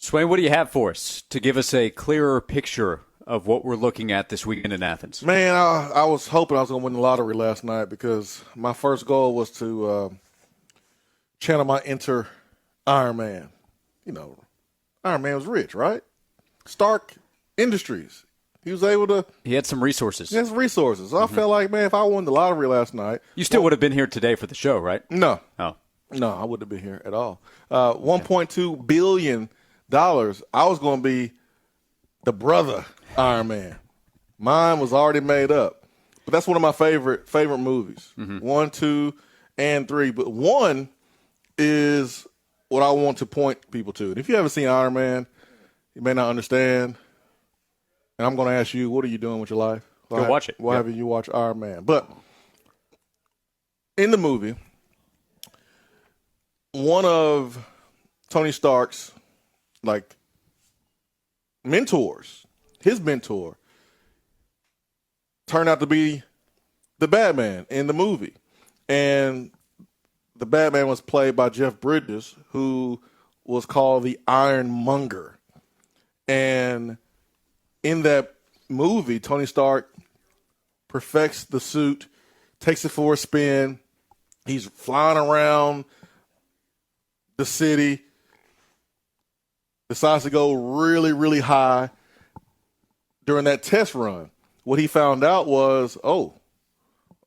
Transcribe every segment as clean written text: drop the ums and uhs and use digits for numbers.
Swain, what do you have for us to give us a clearer picture of what we're looking at this weekend in Athens? Man, I was hoping I was going to win the lottery last night because my first goal was to channel my inner Iron Man. You know, Iron Man was rich, right? Stark Industries. He was able to. He had some resources. He has resources. So I felt like, man, if I won the lottery last night. You still would have been here today for the show, right? No. Oh. No, I wouldn't have been here at all. $1.2 billion. I was going to be the brother Iron Man. Mine was already made up. But that's one of my favorite movies. 1, 2, and 3. But 1 is what I want to point people to. And if you haven't seen Iron Man, you may not understand. And I'm going to ask you, what are you doing with your life? Go watch it. Why haven't you watched Iron Man? But in the movie, one of Tony Stark's mentors, his mentor, turned out to be the Batman in the movie. And the Batman was played by Jeff Bridges, who was called the Ironmonger. And in that movie, Tony Stark perfects the suit, takes it for a spin. He's flying around the city, decides to go really, really high during that test run. What he found out was, oh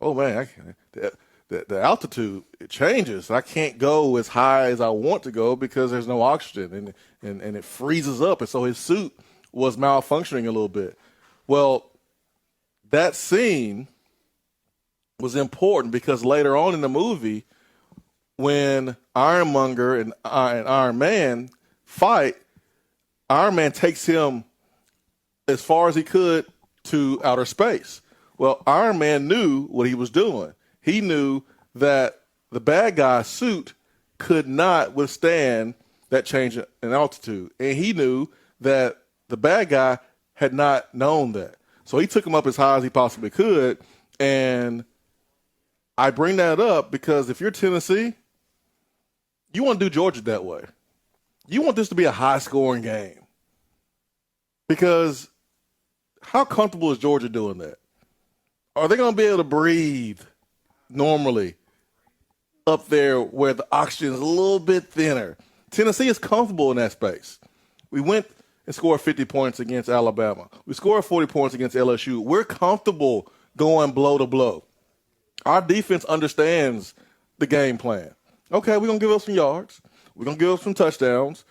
man, the altitude, it changes. I can't go as high as I want to go because there's no oxygen, and it freezes up. And so his suit was malfunctioning a little bit. Well, that scene was important because later on in the movie, when Ironmonger and Iron Man fight, Iron Man takes him as far as he could to outer space. Well, Iron Man knew what he was doing. He knew that the bad guy's suit could not withstand that change in altitude. And he knew that the bad guy had not known that. So he took him up as high as he possibly could. And I bring that up because if you're Tennessee, you want to do Georgia that way. You want this to be a high-scoring game. Because how comfortable is Georgia doing that? Are they going to be able to breathe normally up there where the oxygen is a little bit thinner? Tennessee is comfortable in that space. We went and scored 50 points against Alabama. We scored 40 points against LSU. We're comfortable going blow to blow. Our defense understands the game plan. Okay, we're going to give up some yards. We're going to give up some touchdowns.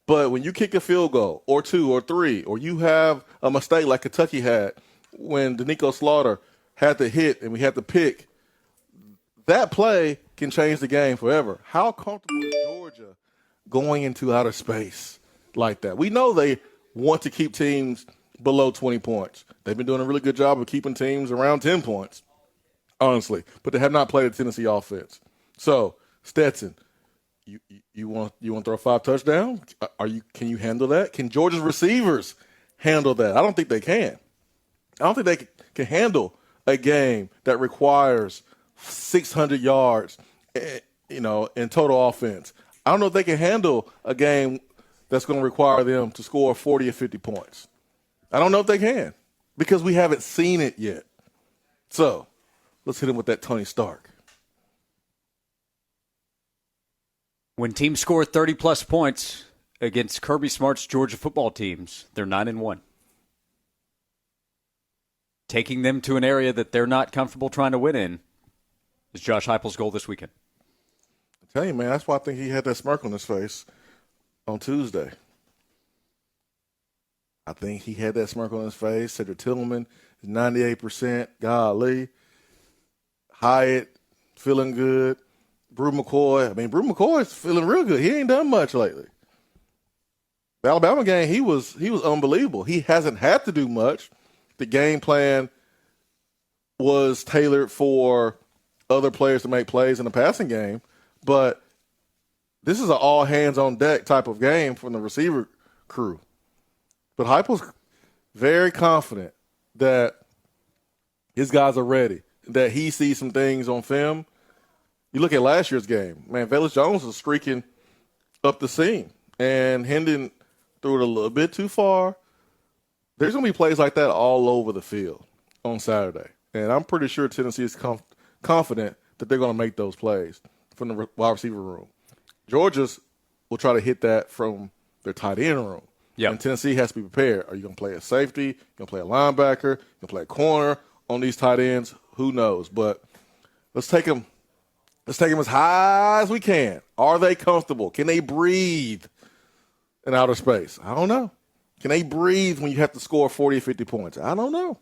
But when you kick a field goal or 2 or 3, or you have a mistake like Kentucky had when Danico Slaughter had to hit and we had to pick, that play can change the game forever. How comfortable is Georgia going into outer space like that? We know they want to keep teams below 20 points. They've been doing a really good job of keeping teams around 10 points, honestly. But they have not played a Tennessee offense. So, Stetson, you want to throw 5 touchdowns? Can you handle that? Can Georgia's receivers handle that? I don't think they can. I don't think they can handle a game that requires 600 yards, in total offense. I don't know if they can handle a game that's going to require them to score 40 or 50 points. I don't know if they can because we haven't seen it yet. So let's hit him with that Tony Stark. When teams score 30-plus points against Kirby Smart's Georgia football teams, they're 9-1. Taking them to an area that they're not comfortable trying to win in is Josh Heupel's goal this weekend. I tell you, man, that's why I think he had that smirk on his face on Tuesday. I think he had that smirk on his face. Cedric Tillman is 98%. Golly. Hyatt, feeling good. Brew McCoy is feeling real good. He ain't done much lately. The Alabama game, he was unbelievable. He hasn't had to do much. The game plan was tailored for other players to make plays in the passing game, but this is an all-hands-on-deck type of game from the receiver crew. But Heupel's very confident that his guys are ready, that he sees some things on film. You look at last year's game, man, Velus Jones was streaking up the seam, and Hendon threw it a little bit too far. There's going to be plays like that all over the field on Saturday. And I'm pretty sure Tennessee is confident that they're going to make those plays from the wide receiver room. Georgia's will try to hit that from their tight end room. Yep. And Tennessee has to be prepared. Are you going to play a safety? You going to play a linebacker? You going to play a corner on these tight ends? Who knows? But let's take them as high as we can. Are they comfortable? Can they breathe in outer space? I don't know. Can they breathe when you have to score 40 or 50 points? I don't know.